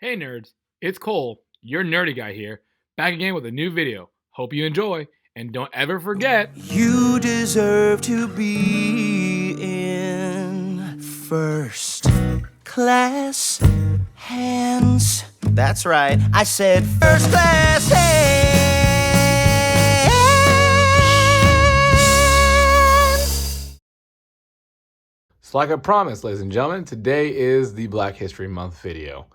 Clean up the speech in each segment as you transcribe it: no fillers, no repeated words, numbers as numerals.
Hey nerds, it's Cole, your nerdy guy here, back again with a new video. Hope you enjoy, and don't ever forget, You deserve to be in first class hands. That's right, I said first class hands. so like I promised, ladies and gentlemen, today is the Black History Month video.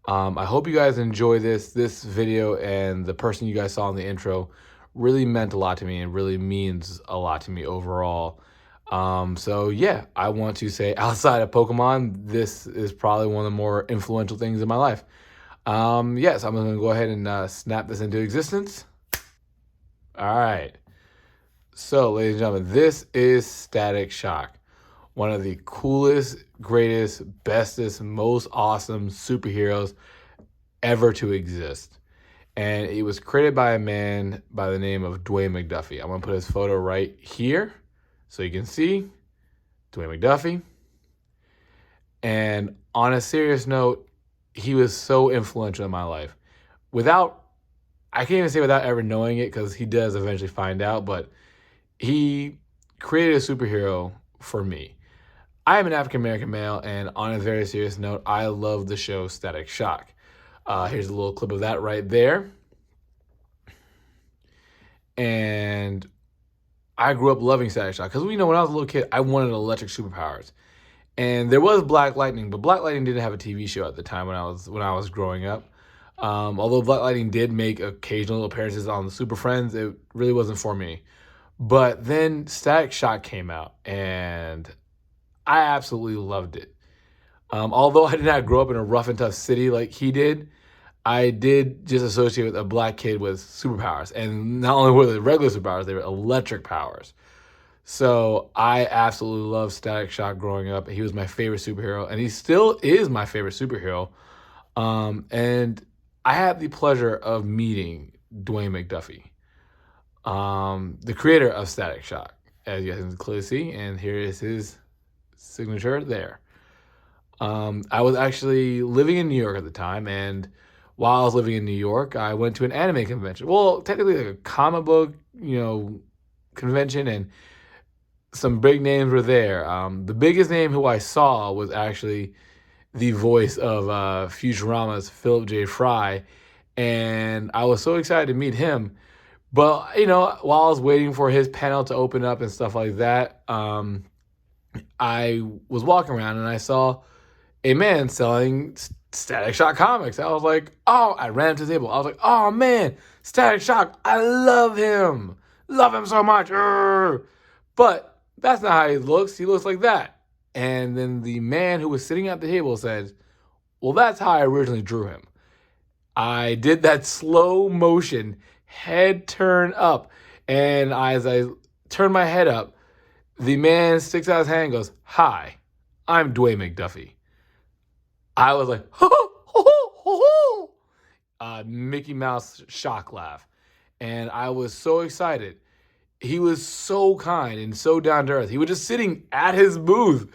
I hope you guys enjoy this video, and the person you guys saw in the intro really meant a lot to me and really means a lot to me overall. So yeah, I want to say outside of Pokemon, this is probably one of the more influential things in my life. Yes, I'm going to go ahead and snap this into existence. All right. So, ladies and gentlemen, this is Static Shock, one of the coolest, greatest, bestest, most awesome superheroes ever to exist. And it was created by a man by the name of Dwayne McDuffie. I'm going to put his photo right here so you can see Dwayne McDuffie. And on a serious note, he was so influential in my life. I can't even say without ever knowing it, because he does eventually find out, but he created a superhero for me. I am an African-American male, and on a very serious note, I love the show Static Shock. Here's a little clip of that right there. And I grew up loving Static Shock because, when I was a little kid, I wanted electric superpowers. And there was Black Lightning, but Black Lightning didn't have a TV show at the time when I was growing up. Although Black Lightning did make occasional appearances on the Super Friends, it really wasn't for me. But then Static Shock came out, and I absolutely loved it. Although I did not grow up in a rough and tough city like he did, I did just associate with a black kid with superpowers. And not only were they regular superpowers, they were electric powers. So I absolutely loved Static Shock growing up. He was my favorite superhero, and he still is my favorite superhero. And I had the pleasure of meeting Dwayne McDuffie, the creator of Static Shock, as you guys can clearly see. And here is his signature there. I was actually living in New York at the time, and while I was living in New York, I went to an anime convention. Well, technically like a comic book, convention, and some big names were there. The biggest name who I saw was actually the voice of Futurama's Philip J. Fry, and I was so excited to meet him. But, while I was waiting for his panel to open up and stuff like that, I was walking around and I saw a man selling Static Shock comics. I was like, I ran to the table. I was like, oh man, Static Shock, I love him. Love him so much. But that's not how he looks. He looks like that. And then the man who was sitting at the table said, well, that's how I originally drew him. I did that slow motion, head turn up. And as I turned my head up, the man sticks out his hand and goes, hi, I'm Dwayne McDuffie. I was like, Mickey Mouse shock laugh. And I was so excited. He was so kind and so down to earth. He was just sitting at his booth.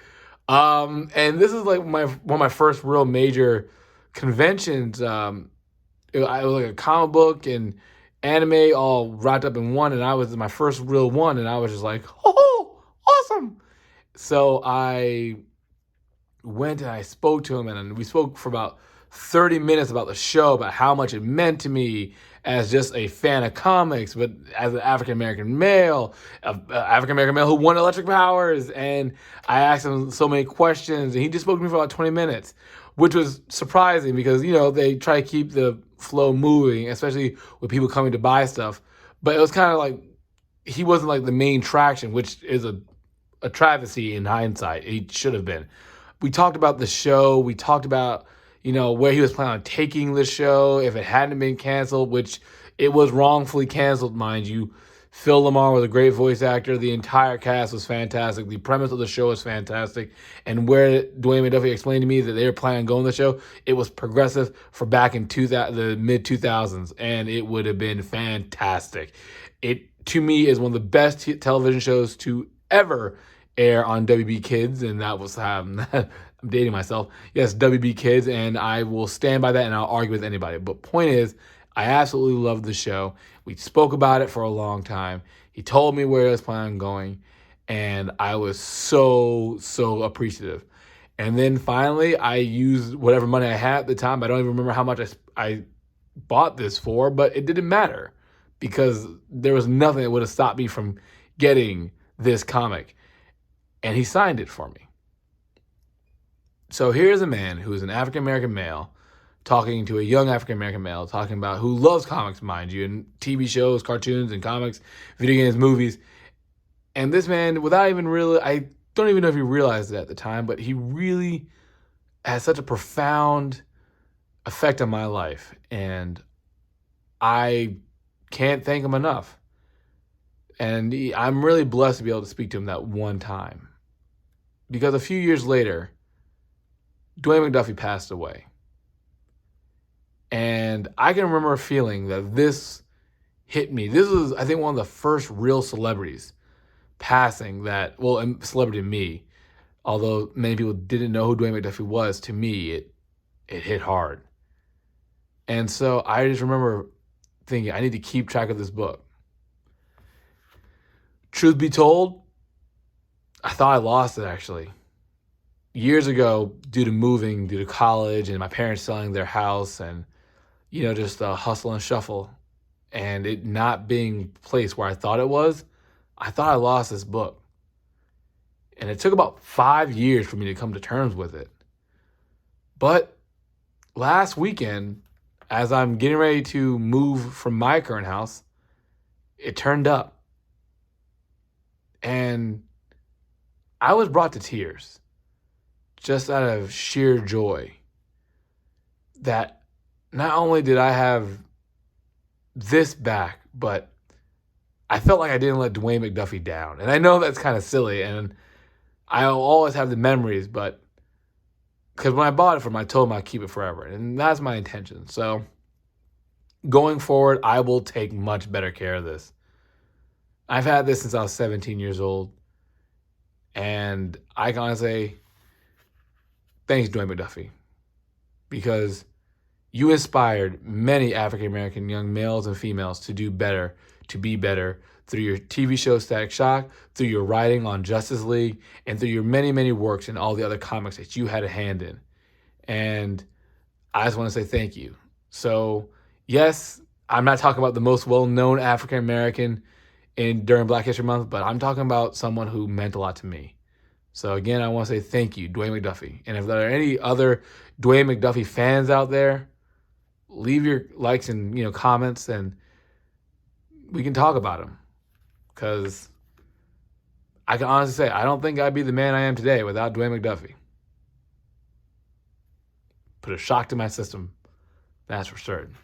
And this is like one of my first real major conventions. It was like a comic book and anime all wrapped up in one. And I was my first real one. And I was just like, awesome. So I went and I spoke to him, and we spoke for about 30 minutes about the show, about how much it meant to me as just a fan of comics, but as an African-American male, who won electric powers. And I asked him so many questions, and he just spoke to me for about 20 minutes, which was surprising because, they try to keep the flow moving, especially with people coming to buy stuff. But it was kind of like he wasn't like the main traction, which is a travesty in hindsight. He should have been. We talked about the show. We talked about, where he was planning on taking the show if it hadn't been canceled, which it was wrongfully canceled, mind you. Phil Lamar was a great voice actor. The entire cast was fantastic. The premise of the show was fantastic. And where Dwayne McDuffie explained to me that they were planning on going to the show, it was progressive for back in the mid-2000s, and it would have been fantastic. It, to me, is one of the best television shows to ever air on WB Kids, and that was I'm dating myself. Yes, WB Kids, and I will stand by that, and I'll argue with anybody. But point is, I absolutely loved the show. We spoke about it for a long time. He told me where he was planning on going, and I was so appreciative. And then finally, I used whatever money I had at the time. I don't even remember how much I bought this for, but it didn't matter because there was nothing that would have stopped me from getting this comic. And he signed it for me. So here's a man who is an African American male talking to a young African American male, talking about who loves comics, mind you, and TV shows, cartoons, and comics, video games, movies. And this man, without even really, I don't even know if he realized it at the time, but he really has such a profound effect on my life. And I can't thank him enough. And I'm really blessed to be able to speak to him that one time. Because a few years later, Dwayne McDuffie passed away. And I can remember feeling that this hit me. This was, I think, one of the first real celebrities passing that, well, celebrity to me, although many people didn't know who Dwayne McDuffie was, to me, it hit hard. And so I just remember thinking, I need to keep track of this book. Truth be told, I thought I lost it, actually. Years ago, due to moving, due to college, and my parents selling their house, and, just the hustle and shuffle, and it not being placed where I thought it was, I thought I lost this book. And it took about 5 years for me to come to terms with it. But last weekend, as I'm getting ready to move from my current house, it turned up. And I was brought to tears just out of sheer joy that not only did I have this back, but I felt like I didn't let Dwayne McDuffie down. And I know that's kind of silly, and I'll always have the memories, but because when I bought it from him, I told him I'd keep it forever. And that's my intention. So going forward, I will take much better care of this. I've had this since I was 17 years old. And I can honestly say, thanks, Dwayne McDuffie. Because you inspired many African-American young males and females to do better, to be better, through your TV show Static Shock, through your writing on Justice League, and through your many works and all the other comics that you had a hand in. And I just want to say thank you. So, yes, I'm not talking about the most well-known African-American during Black History Month, but I'm talking about someone who meant a lot to me. So again, I want to say thank you, Dwayne McDuffie. And if there are any other Dwayne McDuffie fans out there, leave your likes and comments, and we can talk about him. Because I can honestly say, I don't think I'd be the man I am today without Dwayne McDuffie. Put a shock to my system, that's for certain.